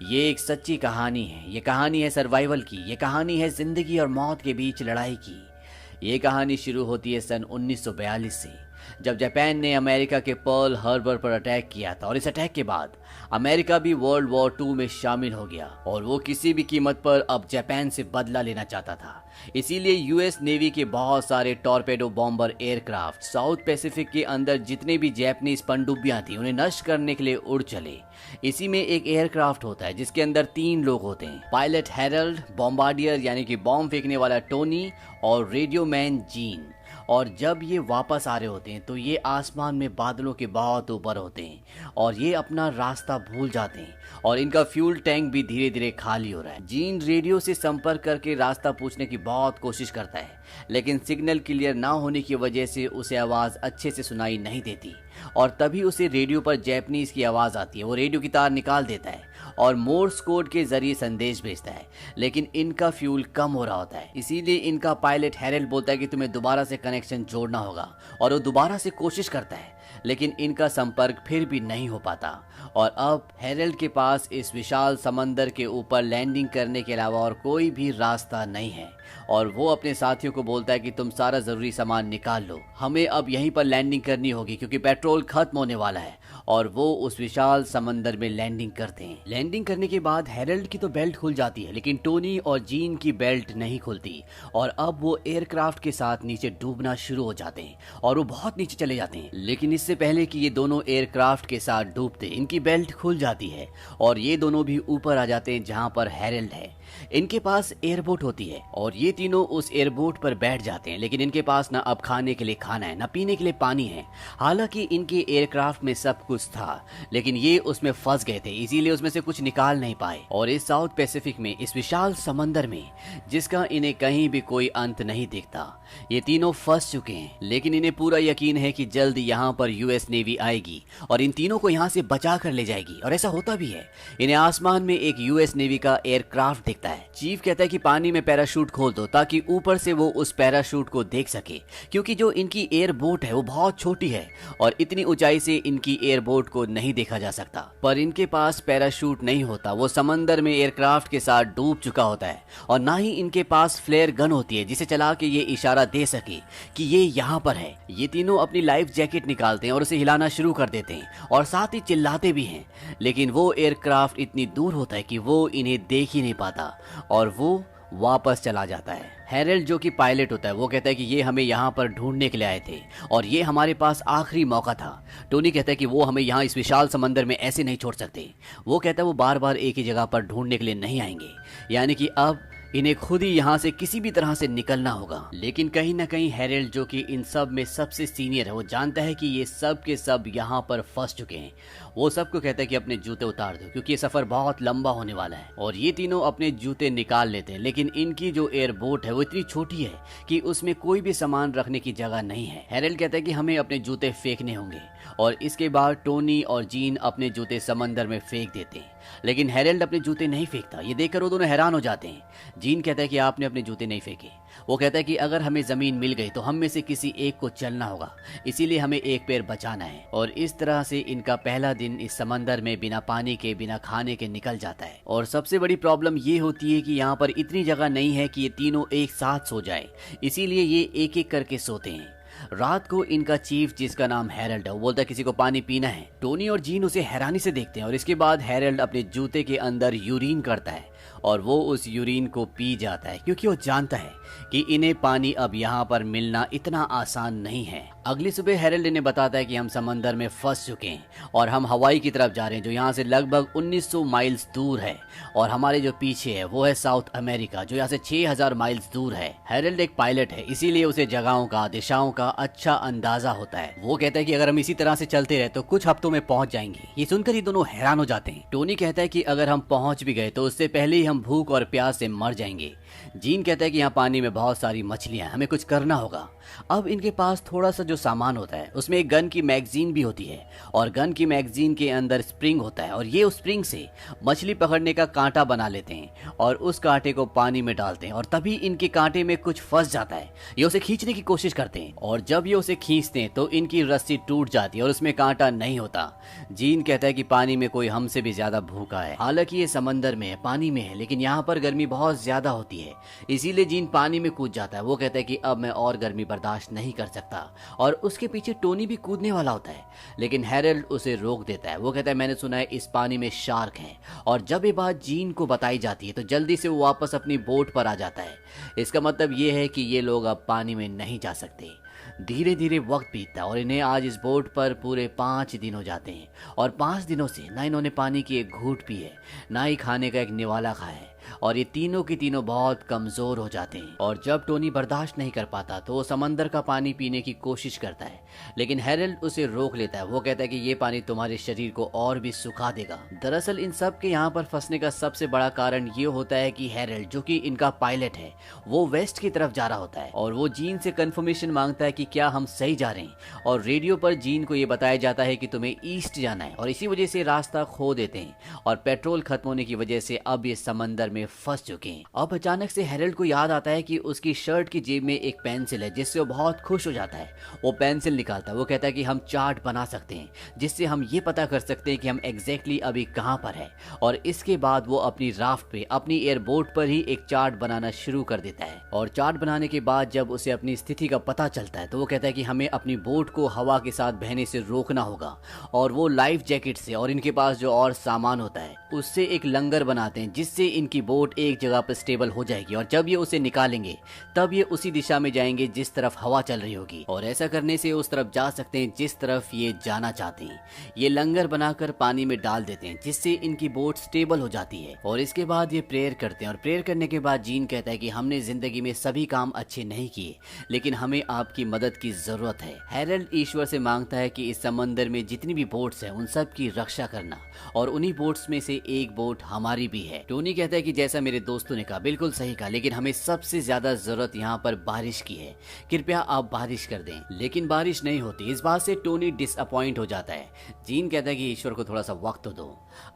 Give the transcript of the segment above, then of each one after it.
ये एक सच्ची कहानी है। ये कहानी है सर्वाइवल की। ये कहानी है जिंदगी और मौत के बीच लड़ाई की। ये कहानी शुरू होती है सन 1942 से, जब जापान ने अमेरिका के पर्ल हार्बर पर अटैक किया था। और इस अटैक के बाद अमेरिका भी वर्ल्ड वॉर 2 में शामिल हो गया और वो किसी भी कीमत पर अब जापान से बदला लेना चाहता था। इसीलिए यूएस नेवी के बहुत सारे torpedo bomber aircraft south Pacific के अंदर जितने भी जापानीज पनडुब्बियां थी उन्हें नष्ट करने के लिए उड़ चले। इसी में एक एयरक्राफ्ट होता है जिसके अंदर 3 लोग होते हैं, पायलट हैरल्ड, बॉम्बार्डियर यानी कि बॉम्ब फेंकने वाला टोनी और रेडियो मैन जीन। और जब ये वापस आ रहे होते हैं तो ये आसमान में बादलों के बहुत ऊपर होते हैं और ये अपना रास्ता भूल जाते हैं और इनका फ्यूल टैंक भी धीरे धीरे खाली हो रहा है। जीन रेडियो से संपर्क करके रास्ता पूछने की बहुत कोशिश करता है, लेकिन सिग्नल क्लियर ना होने की वजह से उसे आवाज़ अच्छे से सुनाई नहीं देती और तभी उसे रेडियो पर जापानीज की आवाज़ आती है। वो रेडियो की तार निकाल देता है और मोर्स कोड के जरिए संदेश भेजता है, लेकिन इनका फ्यूल कम हो रहा होता है। इसीलिए इनका पायलट हैरल्ड बोलता है कि तुम्हें दोबारा से कनेक्शन जोड़ना होगा और वो दोबारा से कोशिश करता है, लेकिन इनका संपर्क फिर भी नहीं हो पाता। और अब हैरल्ड के पास इस विशाल समंदर के ऊपर लैंडिंग करने के अलावा और कोई भी रास्ता नहीं है और वो अपने साथियों को बोलता है कि तुम सारा जरूरी सामान निकाल लो, हमें अब यहीं पर लैंडिंग करनी होगी क्योंकि पेट्रोल खत्म होने वाला है। और वो उस विशाल समंदर में लैंडिंग करते हैं। लैंडिंग करने के बाद हैरल्ड की तो बेल्ट खुल जाती है, लेकिन टोनी और जीन की बेल्ट नहीं खुलती और अब वो एयरक्राफ्ट के साथ नीचे डूबना शुरू हो जाते हैं और वो बहुत नीचे चले जाते हैं। लेकिन इससे पहले कि ये दोनों एयरक्राफ्ट के साथ डूबते इनकी बेल्ट खुल जाती है और ये दोनों भी ऊपर आ जाते हैं जहां पर हैरल्ड है। इनके पास एयरबोट होती है और ये तीनों उस एयरबोट पर बैठ जाते हैं, लेकिन इनके पास ना अब खाने के लिए खाना है, ना पीने के लिए पानी है। हालांकि इनके एयरक्राफ्ट में सब कुछ था, लेकिन ये उसमें फंस गए थे, इसीलिए उसमें से कुछ निकाल नहीं पाए। और इस साउथ पैसिफिक में, इस विशाल समंदर में जिसका इन्हें कहीं भी कोई अंत नहीं दिखता, ये तीनों फंस चुके हैं। लेकिन इन्हें पूरा यकीन है कि जल्द यहाँ पर यूएस नेवी आएगी और इन तीनों को यहाँ से बचा कर ले जाएगी। और ऐसा होता भी है। इन्हें आसमान में एक यूएस नेवी का एयरक्राफ्ट दिखता है। चीफ कहता है कि पानी में पैराशूट खोल दो ताकि ऊपर से वो उस पैराशूट को देख सके, क्योंकि जो इनकी एयरबोट है वो बहुत छोटी है और इतनी ऊंचाई से इनकी एयरबोट को नहीं देखा जा सकता। पर इनके पास पैराशूट नहीं होता, वो समंदर में एयरक्राफ्ट के साथ डूब चुका होता है और ना ही इनके पास फ्लेयर गन होती है जिसे चला के ये इशारा दे सके कि ये यहाँ पर है। ये तीनों अपनी लाइफ जैकेट निकालते हैं और उसे हिलाना शुरू कर देते हैं और साथ ही चिल्लाते भी हैं, लेकिन वो एयरक्राफ्ट इतनी दूर होता है कि वो इन्हें देख ही नहीं पाता और वो वापस चला जाता है। हैरल्ड जो कि पायलट होता है वो कहता है कि ये हमें यहाँ पर ढूंढने के लिए आए थे और ये हमारे पास आखिरी मौका था। टोनी कहता है कि वो हमें यहाँ इस विशाल समंदर में ऐसे नहीं छोड़ सकते। वो कहता है वो बार बार एक ही जगह पर ढूंढने के लिए नहीं आएंगे, यानी कि अब इन्हें खुद ही यहाँ से किसी भी तरह से निकलना होगा। लेकिन कहीं ना कहीं हैरल्ड जो कि इन सब में सबसे सीनियर है, वो जानता है कि ये सब के सब यहाँ पर फंस चुके हैं। वो सबको कहता है कि अपने जूते उतार दो क्योंकि ये सफर बहुत लंबा होने वाला है। और ये तीनों अपने जूते निकाल लेते हैं, लेकिन इनकी जो एयरबोट है वो इतनी छोटी है कि उसमें कोई भी सामान रखने की जगह नहीं है। हैरल्ड कहता है कि हमें अपने जूते फेंकने होंगे और इसके बाद टोनी और जीन अपने जूते समंदर में फेंक देते हैं, लेकिन हैरल्ड अपने जूते नहीं फेंकता। ये देखकर वो दोनों हैरान हो जाते हैं। जीन कहता है कि आपने अपने जूते नहीं फेंके। वो कहता है कि अगर हमें जमीन मिल गई तो हम में से किसी एक को चलना होगा, इसीलिए हमें एक पैर बचाना है। और इस तरह से इनका पहला दिन इस समंदर में बिना पानी के, बिना खाने के निकल जाता है। और सबसे बड़ी प्रॉब्लम ये होती है कि यहाँ पर इतनी जगह नहीं है कि ये तीनों एक साथ सो जाए, इसीलिए ये एक एक करके सोते हैं। रात को इनका चीफ जिसका नाम हैरल्ड है वो बोलता है किसी को पानी पीना है। टोनी और जीन उसे हैरानी से देखते हैं और इसके बाद हैरल्ड अपने जूते के अंदर यूरिन करता है और वो उस यूरिन को पी जाता है क्योंकि वो जानता है कि इन्हें पानी अब यहाँ पर मिलना इतना आसान नहीं है। अगली सुबह हैरल्ड इन्हें बताता है कि हम समंदर में फंस चुके हैं और हम हवाई की तरफ जा रहे हैं जो यहाँ से लगभग 1900 माइल्स दूर है और हमारे जो पीछे है वो है साउथ अमेरिका जो यहाँ से 6000 माइल्स दूर है। हैरल्ड एक पायलट है, इसीलिए उसे जगहों का, दिशाओं का अच्छा अंदाजा होता है। वो कहता है कि अगर हम इसी तरह से चलते रहे तो कुछ हफ्तों में पहुंच जाएंगे। ये सुनकर ये दोनों हैरान हो जाते हैं। टोनी कहता है कि अगर हम पहुंच भी गए तो उससे पहले भले ही हम भूख और प्यास से मर जाएंगे। जीन कहता है कि यहाँ पानी में बहुत सारी मछलियां हैं, हमें कुछ करना होगा। अब इनके पास थोड़ा सा जो सामान होता है उसमें एक गन की मैगजीन भी होती है और गन की मैगजीन के अंदर स्प्रिंग होता है और ये उस स्प्रिंग से मछली पकड़ने का कांटा बना लेते हैं और उस कांटे को पानी में डालते हैं और तभी इनके कांटे में कुछ फंस जाता है। ये उसे खींचने की कोशिश करते हैं और जब ये उसे खींचते हैं तो इनकी रस्सी टूट जाती है और उसमें कांटा नहीं होता। जीन कहता है कि पानी में कोई हमसे भी ज्यादा भूखा है। हालांकि ये समंदर में है, पानी में है, लेकिन यहाँ पर गर्मी बहुत ज्यादा होती है, इसीलिए जीन पानी में कूद जाता है। वो कहता है कि अब मैं और गर्मी बर्दाश्त नहीं कर सकता और उसके पीछे टोनी भी कूदने वाला होता है, लेकिन हैरोल्ड उसे रोक देता है। वो कहता है मैंने सुना है इस पानी में शार्क हैं और जब ये बात जीन को बताई जाती है तो जल्दी से वो वापस अपनी बोट पर आ जाता है। इसका मतलब ये है कि ये लोग अब पानी में नहीं जा सकते। धीरे धीरे वक्त बीतता है और इन्हें आज इस बोट पर पूरे 5 दिन हो जाते हैं और 5 दिनों से ना इन्होंने पानी की एक घूंट पी है, ना ही खाने का एक निवाला खाया है और ये तीनों की तीनों बहुत कमजोर हो जाते हैं। और जब टोनी बर्दाश्त नहीं कर पाता तो वो समंदर का पानी पीने की कोशिश करता है, लेकिन हैरोल्ड उसे रोक लेता है। वो कहता है कि ये पानी तुम्हारे शरीर को और भी सुखा देगा। दरअसल इन सब के यहाँ पर फंसने का सबसे बड़ा कारण ये होता है कि हैरोल्ड, जो कि इनका पायलट है, वो वेस्ट की तरफ जा रहा होता है और वो जीन से कंफर्मेशन मांगता है कि क्या हम सही जा रहे हैं और रेडियो पर जीन को ये बताया जाता है कि तुम्हें ईस्ट जाना है और इसी वजह से रास्ता खो देते हैं और पेट्रोल खत्म होने की वजह से अब ये समंदर में फंस चुके हैं। अब अचानक से हैरोल्ड को याद आता है कि उसकी शर्ट की जेब में एक पेंसिल है जिससे वो बहुत खुश हो जाता है। वो पेंसिल निकालता है। वो कहता है कि हम चार्ट बना सकते हैं जिससे हम ये पता कर सकते हैं कि हम एग्जैक्टली अभी कहाँ पर है और इसके बाद वो अपनी राफ्ट पे, अपनी एयरबोट पर ही एक चार्ट बनाना शुरू कर देता है और चार्ट बनाने के बाद जब उसे अपनी स्थिति का पता चलता है तो वो कहता है कि हमें अपनी बोट को हवा के साथ बहने से रोकना होगा और वो लाइफ जैकेट से और इनके पास जो और सामान होता है उससे एक लंगर बनाते हैं जिससे इनकी बोट एक जगह पर स्टेबल हो जाएगी और जब ये उसे निकालेंगे तब ये उसी दिशा में जाएंगे जिस तरफ हवा चल रही होगी और ऐसा करने से उस तरफ जा सकते हैं जिस तरफ ये जाना चाहते हैं। ये लंगर बनाकर पानी में डाल देते हैं जिससे इनकी बोट स्टेबल हो जाती है और इसके बाद ये प्रेयर करते हैं और प्रेयर करने के बाद जीन कहता है कि हमने जिंदगी में सभी काम अच्छे नहीं किए, लेकिन हमें आपकी मदद की जरूरत है। हैरोल्ड ईश्वर से मांगता है कि इस समंदर में जितनी भी बोट्स हैं उन सब की रक्षा करना और उन्हीं बोट्स में से एक बोट हमारी भी है। टोनी कहता है कि जैसा मेरे दोस्तों ने कहा बिल्कुल सही कहा, लेकिन हमें सबसे ज्यादा जरूरत यहाँ पर बारिश की है, कृपया आप बारिश कर दें। लेकिन बारिश नहीं होती। इस बात से टोनी डिसअपॉइंट हो जाता है। जीन कहता है कि ईश्वर को थोड़ा सा वक्त दो।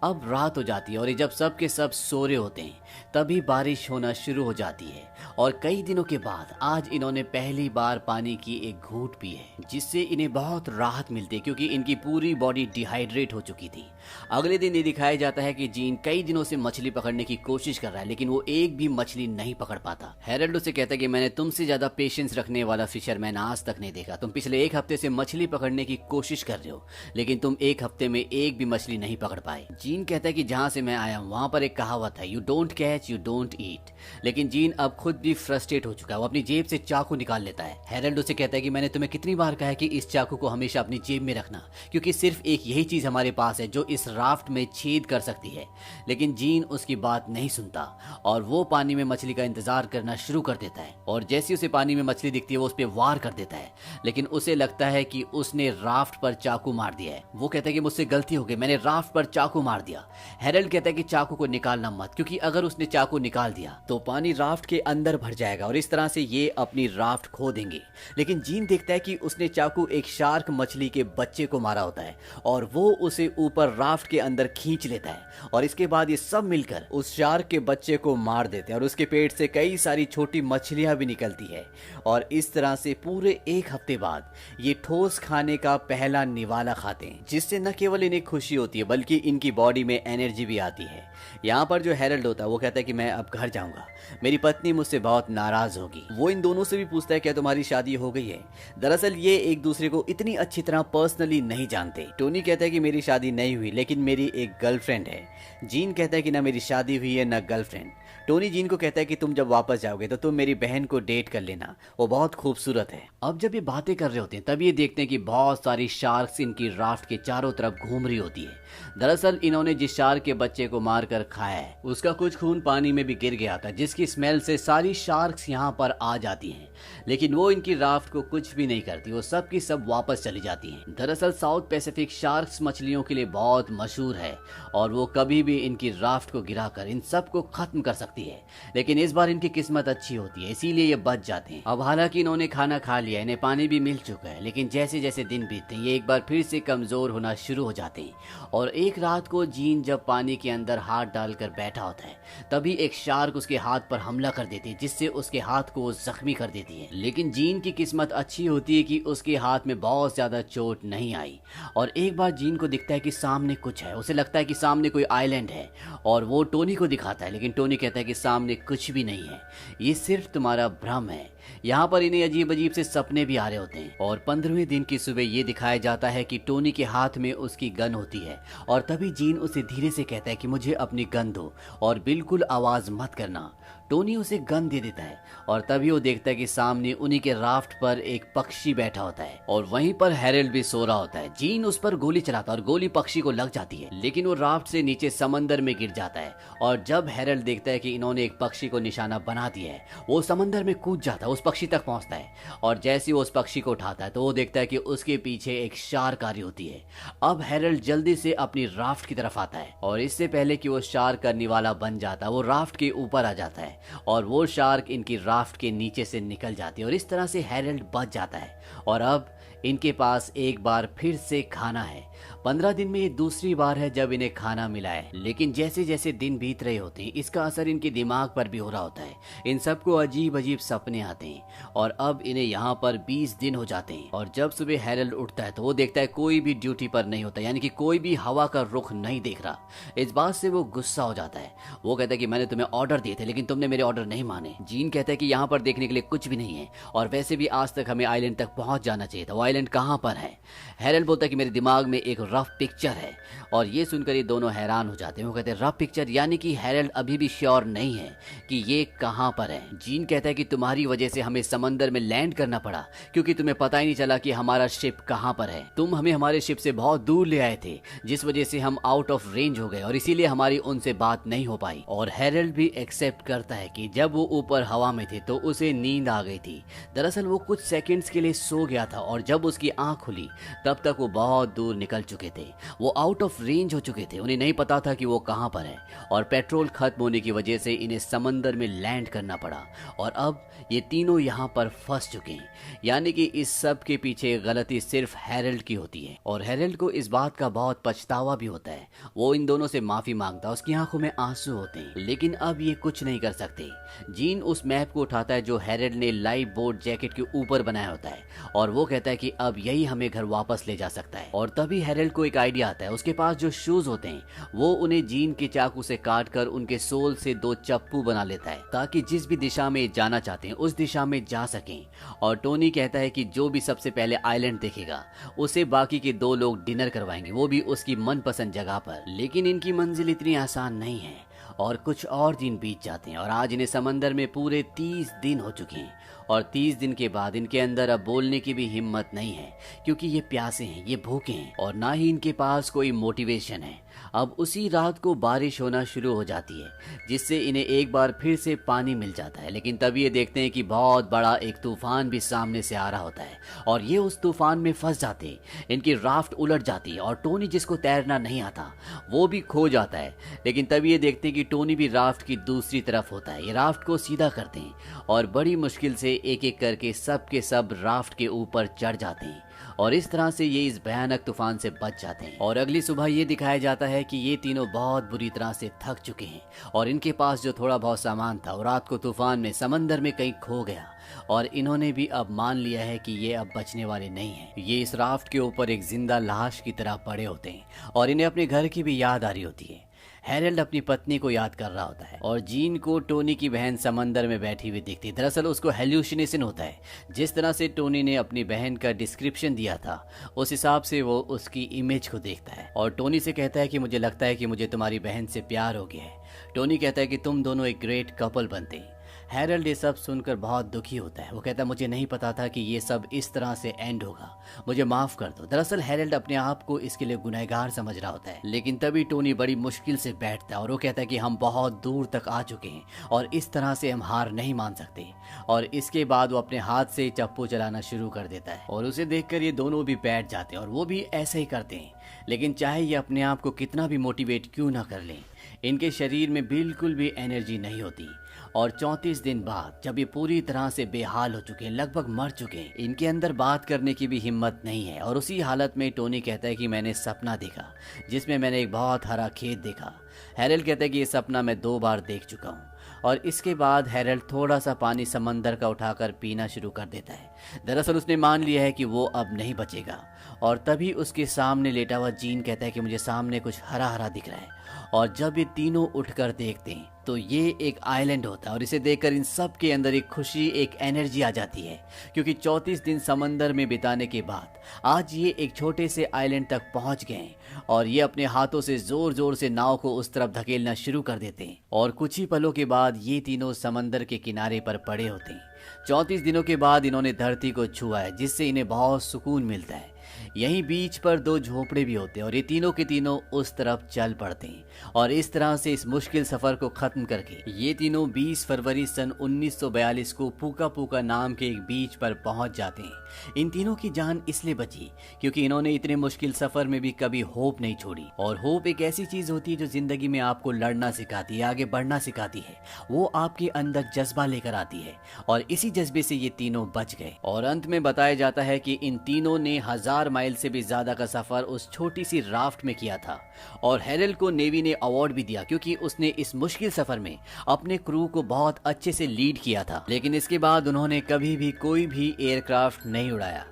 अब रात हो जाती है और जब सब के सब सो रहे होते हैं तभी बारिश होना शुरू हो जाती है और कई दिनों के बाद आज इन्होंने पहली बार पानी की एक घूंट पी है जिससे इन्हें बहुत राहत मिलती है क्योंकि इनकी पूरी बॉडी डिहाइड्रेट हो चुकी थी। अगले दिन ये दिखाया जाता है कि जीन कई दिनों से मछली पकड़ने की कोशिश कर रहा है लेकिन वो एक भी मछली नहीं पकड़ पाता। हैरोल्ड उसे कहता है कि मैंने तुमसे ज्यादा पेशेंस रखने वाला फिशरमैन आज तक नहीं देखा। तुम पिछले 1 हफ्ते से मछली पकड़ने की कोशिश कर रहे हो लेकिन तुम 1 हफ्ते में एक भी मछली नहीं पकड़ पाए। जीन कहता है कि जहां से मैं आया हूं वहां पर एक कहावत है, you don't catch you don't eat. लेकिन जीन अब खुद भी फ्रस्ट्रेट हो चुका है। वो अपनी जेब से चाकू निकाल लेता है। हैरोल्ड उसे कहता है कि मैंने तुम्हें कितनी बार कहा है कि इस चाकू को हमेशा अपनी जेब में रखना क्योंकि सिर्फ एक यही चीज हमारे पास है जो इस राफ्ट में छेद कर सकती है। लेकिन जीन उसकी बात नहीं सुनता और वो पानी में मछली का इंतजार करना शुरू कर देता है और जैसे उसे पानी में मछली दिखती है वो उस पर वार कर देता है लेकिन उसे लगता है कि उसने राफ्ट पर चाकू मार दिया है। वो कहता है कि मुझसे गलती हो गई, मैंने राफ्ट पर चाकू मार दिया। हैरोल्ड कहता है कि चाकू को निकालना मत क्योंकि अगर उसने चाकू निकाल दिया तो पानी राफ्ट के अंदर भर जाएगा और इस तरह से ये अपनी राफ्ट खो देंगे। लेकिन जीन देखता है कि उसने चाकू एक शार्क मछली के बच्चे को मारा होता है और वो उसे ऊपर राफ्ट के अंदर खींच लेता है और इसके बाद ये सब मिलकर उस शार्क के बच्चे को मार देते हैं और उसके पेट से कई सारी छोटी मछलियां भी निकलती है और इस तरह से पूरे 1 हफ्ते बाद ये ठोस खाने का पहला निवाला खाते हैं जिससे न केवल इन्हें खुशी होती है बल्कि इनकी बॉडी में एनर्जी भी आती है। यहाँ पर जो हैरोल्ड होता है वो कहता है कि मैं अब घर जाऊंगा, मेरी पत्नी मुझसे बहुत नाराज होगी। वो इन दोनों से भी पूछता है क्या तुम्हारी शादी हो गई है। दरअसल ये एक दूसरे को इतनी अच्छी तरह पर्सनली नहीं जानते। टोनी कहता है कि मेरी शादी नहीं हुई लेकिन मेरी एक गर्लफ्रेंड है। जीन कहता है कि ना मेरी शादी हुई है ना गर्लफ्रेंड। टोनी जीन को कहता है कि तुम जब वापस जाओगे तो तुम मेरी बहन को डेट कर लेना, वो बहुत खूबसूरत है। अब जब ये बातें कर रहे होते हैं तब ये देखते हैं कि बहुत सारी शार्क्स इनकी राफ्ट के चारों तरफ घूम रही होती है। दरअसल दरअसल इन्होंने जिस शार्क के बच्चे को मारकर खाया है उसका कुछ खून पानी में भी गिर गया था, जिसकी स्मेल से सारी शार्क्स यहाँ पर आ जाती हैं। लेकिन वो इनकी राफ्ट को कुछ भी नहीं करती, वो सब की सब वापस चली जाती हैं। दरअसल साउथ पैसिफिक शार्क्स मछलियों के लिए बहुत मशहूर है और वो कभी भी इनकी राफ्ट को गिराकर इन सब को खत्म कर सकती है। लेकिन इस बार इनकी किस्मत अच्छी होती है, इसीलिए ये बच जाते हैं। अब हालांकि इन्होंने खाना खा लिया, इन्हें पानी भी मिल चुका है, लेकिन जैसे जैसे दिन बीतते हैं ये एक बार फिर से कमजोर होना शुरू हो जाते हैं। और एक रात को जीन जब पानी के अंदर हाथ डालकर बैठा होता है तभी एक शार्क उसके हाथ पर हमला कर देती है, जिससे उसके हाथ को जख्मी कर देती है। लेकिन जीन की किस्मत अच्छी होती है कि उसके हाथ में बहुत ज्यादा चोट नहीं आई। और एक बार जीन को दिखता है कि सामने कुछ है, उसे लगता है कि सामने कोई आइलैंड है और वो टोनी को दिखाता है, लेकिन टोनी कहता है कि सामने कुछ भी नहीं है, ये सिर्फ तुम्हारा भ्रम है। यहाँ पर इन्हें अजीब अजीब से सपने भी आ रहे होते हैं। और 15वें दिन की सुबह ये दिखाया जाता है कि टोनी के हाथ में उसकी गन होती है और तभी जीन उसे धीरे से कहता है कि मुझे अपनी गन दो और बिल्कुल आवाज मत करना। टोनी उसे गन दे देता है और तभी वो देखता है कि सामने उन्हीं के राफ्ट पर एक पक्षी बैठा होता है और वहीं पर हैरल्ड भी सो रहा होता है। जीन उस पर गोली चलाता है और गोली पक्षी को लग जाती है, लेकिन वो राफ्ट से नीचे समंदर में गिर जाता है। और जब हैरल्ड देखता है कि इन्होंने एक पक्षी को निशाना बना दिया है वो समंदर में कूद जाता है, उस पक्षी तक पहुंचता है और जैसे वो उस पक्षी को उठाता है तो वो देखता है कि उसके पीछे एक शार्क आ रही होती है। अब हैरल्ड जल्दी से अपनी राफ्ट की तरफ आता है और इससे पहले कि वो शार्क करने वाला बन जाता वो राफ्ट के ऊपर आ जाता है और वो शार्क इनकी राफ्ट के नीचे से निकल जाती है और इस तरह से हैरल्ड बच जाता है। और अब इनके पास एक बार फिर से खाना है। 15 दिन में ये दूसरी बार है जब इन्हें खाना मिला है, लेकिन जैसे जैसे दिन बीत रहे होते हैं इसका असर इनके दिमाग पर भी हो रहा होता है। इन सबको अजीब अजीब सपने आते हैं और अब इन्हें यहाँ पर 20 दिन हो जाते हैं। और जब सुबह हैरल्ड उठता है तो वो देखता है कोई भी ड्यूटी पर नहीं होता, यानी कि कोई भी हवा का रुख नहीं देख रहा। इस बात से वो गुस्सा हो जाता है। वो कहता है कि मैंने तुम्हें ऑर्डर दिए थे लेकिन तुमने मेरे ऑर्डर नहीं माने। जीन कहता है कि यहाँ पर देखने के लिए कुछ भी नहीं है और वैसे भी आज तक हमें आइलैंड तक पहुंच जाना चाहिए था, वो आइलैंड कहाँ पर है। हैरल्ड बोलता है कि मेरे दिमाग में एक रफ पिक्चर है और ये सुनकर ये दोनों हैरान हो जाते हैं। वो कहते हैं रफ पिक्चर, यानी कि हैरल्ड अभी भी श्योर नहीं है कि ये कहाँ पर है। जीन कहता है कि तुम्हारी वजह से हमें समंदर में लैंड करना पड़ा क्योंकि तुम्हें पता ही नहीं चला कि हमारा शिप कहाँ पर है। तुम हमें हमारे शिप से बहुत दूर ले आए थे जिस वजह से हम आउट ऑफ रेंज हो गए और इसीलिए हमारी उनसे बात नहीं हो पाई। और हैरल्ड भी एक्सेप्ट करता है कि जब वो ऊपर हवा में थे तो उसे नींद आ गई थी। दरअसल वो कुछ सेकंड्स के लिए सो गया था और जब उसकी आंख खुली तब तक वो बहुत दूर निकल चुके थे, वो आउट ऑफ रेंज हो चुके थे। उन्हें नहीं पता था कि वो कहां पर है और पेट्रोल खत्म होने की वजह से इन्हें समंदर में लैंड करना पड़ा और अब ये तीनों यहां पर फंस चुके हैं। यानी कि इस सब के पीछे गलती सिर्फ हैरल्ड की होती है और हैरल्ड को इस बात का बहुत पछतावा भी होता है। वो इन दोनों से माफी मांगता है, उसकी आंखों में आंसू होते हैं, लेकिन अब ये कुछ नहीं कर सकते। जीन उस मैप को उठाता है जो हैरल्ड ने लाइफ बोट जैकेट के ऊपर बनाया होता है और वो कहता है कि अब यही हमें घर वापस ले जा सकता है। और तभी हैरल्ड को एक आइडिया आता है। उसके पास जो शूज होते हैं वो उन्हें जीन के चाकू से काट कर उनके सोल से 2 चप्पू बना लेता है ताकि जिस भी दिशा में जाना चाहते हैं उस दिशा में जा सकें। और टोनी कहता है कि जो भी सबसे पहले आइलैंड देखेगा उसे बाकी के 2 लोग डिनर करवाएंगे, वो भी उसकी मनपसंद जगह पर। लेकिन इनकी मंजिल इतनी आसान नहीं है और कुछ और दिन बीत जाते हैं और आज इन्हें समंदर में पूरे 30 दिन हो चुके हैं और 30 दिन के बाद इनके अंदर अब बोलने की भी हिम्मत नहीं है क्योंकि ये प्यासे हैं, ये भूखे हैं और ना ही इनके पास कोई मोटिवेशन है। अब उसी रात को बारिश होना शुरू हो जाती है जिससे इन्हें एक बार फिर से पानी मिल जाता है। लेकिन तभी ये देखते हैं कि बहुत बड़ा एक तूफान भी सामने से आ रहा होता है और ये उस तूफान में फंस जाते हैं। इनकी राफ्ट उलट जाती है और टोनी जिसको तैरना नहीं आता वो भी खो जाता है। लेकिन तभी ये देखते हैं कि टोनी भी राफ्ट की दूसरी तरफ होता है। ये राफ्ट को सीधा करते हैं और बड़ी मुश्किल से एक एक करके सब के सब राफ्ट के ऊपर चढ़ जाते हैं और इस तरह से ये इस भयानक तूफान से बच जाते हैं। और अगली सुबह ये दिखाया जाता है कि ये तीनों बहुत बुरी तरह से थक चुके हैं और इनके पास जो थोड़ा बहुत सामान था वो रात को तूफान में समंदर में कहीं खो गया और इन्होंने भी अब मान लिया है कि ये अब बचने वाले नहीं हैं। ये इस राफ्ट के ऊपर एक जिंदा लाश की तरह पड़े होते हैं और इन्हें अपने घर की भी याद आ रही होती है। हैरल्ड अपनी पत्नी को याद कर रहा होता है और जीन को टोनी की बहन समंदर में बैठी हुई दिखती है। दरअसल उसको हेल्यूसिनेशन होता है। जिस तरह से टोनी ने अपनी बहन का डिस्क्रिप्शन दिया था उस हिसाब से वो उसकी इमेज को देखता है और टोनी से कहता है कि मुझे लगता है कि मुझे तुम्हारी बहन से प्यार हो गया है। टोनी कहता है कि तुम दोनों एक ग्रेट कपल बनते। हैरल्ड ये सब सुनकर बहुत दुखी होता है। वो कहता है मुझे नहीं पता था कि ये सब इस तरह से एंड होगा, मुझे माफ कर दो। दरअसल हैरल्ड अपने आप को इसके लिए गुनहगार समझ रहा होता है। लेकिन तभी टोनी बड़ी मुश्किल से बैठता है और वो कहता है कि हम बहुत दूर तक आ चुके हैं और इस तरह से हम हार नहीं मान सकते। और इसके बाद वो अपने हाथ से चप्पू चलाना शुरू कर देता है और उसे देखकर ये दोनों भी बैठ जाते हैं और वो भी ऐसे ही करते हैं। लेकिन चाहे ये अपने आप को कितना भी मोटिवेट क्यों ना कर लें, इनके शरीर में बिल्कुल भी एनर्जी नहीं होती। और 34 दिन बाद जब ये पूरी तरह से बेहाल हो चुके हैं, लगभग मर चुके हैं, इनके अंदर बात करने की भी हिम्मत नहीं है। और उसी हालत में टोनी कहता है कि मैंने सपना देखा जिसमें मैंने एक बहुत हरा खेत देखा। हैरल्ड कहता है कि ये सपना मैं 2 बार देख चुका हूँ। और इसके बाद हैरल्ड थोड़ा सा पानी समंदर का उठाकर पीना शुरू कर देता है। दरअसल उसने मान लिया है कि वो अब नहीं बचेगा। और तभी उसके सामने लेटा हुआ जीन कहता है कि मुझे सामने कुछ हरा हरा दिख रहा है। और जब ये तीनों उठकर देखते हैं तो ये एक आइलैंड होता है और इसे देखकर इन सब के अंदर एक खुशी, एक एनर्जी आ जाती है, क्योंकि 34 दिन समंदर में बिताने के बाद आज ये एक छोटे से आइलैंड तक पहुंच गए हैं। और ये अपने हाथों से जोर जोर से नाव को उस तरफ धकेलना शुरू कर देते हैं और कुछ ही पलों के बाद ये तीनों समंदर के किनारे पर पड़े होते हैं। 34 दिनों के बाद इन्होंने धरती को छुआ है, जिससे इन्हें बहुत सुकून मिलता है। यहीं बीच पर 2 झोपड़े भी होते हैं और ये तीनों के तीनों उस तरफ चल पड़ते हैं। और इस तरह से इस मुश्किल सफर को खत्म करके ये तीनों 20 फरवरी सन 1942 को पूका पूका नाम के एक बीच पर पहुंच जाते हैं। इन तीनों की जान इसलिए बची क्योंकि इन्होंने इतने मुश्किल सफर में भी कभी होप नहीं छोड़ी। और होप एक ऐसी चीज होती है जो जिंदगी में आपको लड़ना सिखाती है, आगे बढ़ना सिखाती है। वो आपके अंदर जज्बा लेकर आती है और इसी जज्बे से ये तीनों बच गए। और अंत में बताया जाता है कि इन तीनों ने 1000 माइल से भी ज्यादा का सफर उस छोटी सी राफ्ट में किया था। और हैरल्ड को नेवी ने अवार्ड भी दिया क्योंकि उसने इस मुश्किल सफर में अपने क्रू को बहुत अच्छे से लीड किया था। लेकिन इसके बाद उन्होंने कभी भी कोई भी एयरक्राफ्ट नहीं उड़ाया।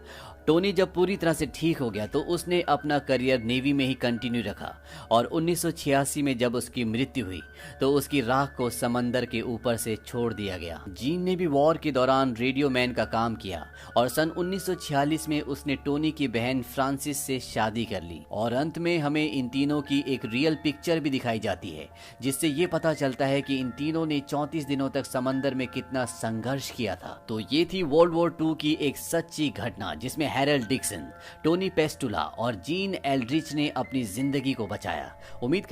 टोनी जब पूरी तरह से ठीक हो गया तो उसने अपना करियर नेवी में ही कंटिन्यू रखा। और 1986 में जब उसकी मृत्यु हुई तो उसकी राख को समंदर के ऊपर से छोड़ दिया गया। जीन ने भी वॉर के दौरान रेडियो मैन का काम किया और सन 1946 में उसने टोनी की बहन फ्रांसिस से शादी कर ली। और अंत में हमें इन तीनों की एक रियल पिक्चर भी दिखाई जाती है, जिससे ये पता चलता है कि इन तीनों ने 34 दिनों तक समंदर में कितना संघर्ष किया था। तो ये थी वर्ल्ड वॉर 2 की एक सच्ची घटना जिसमें हैरल्ड डिक्सन, टोनी पेस्टुला और जीन एल्ड्रिच ने अपनी जिंदगी को बचाया। उम्मीद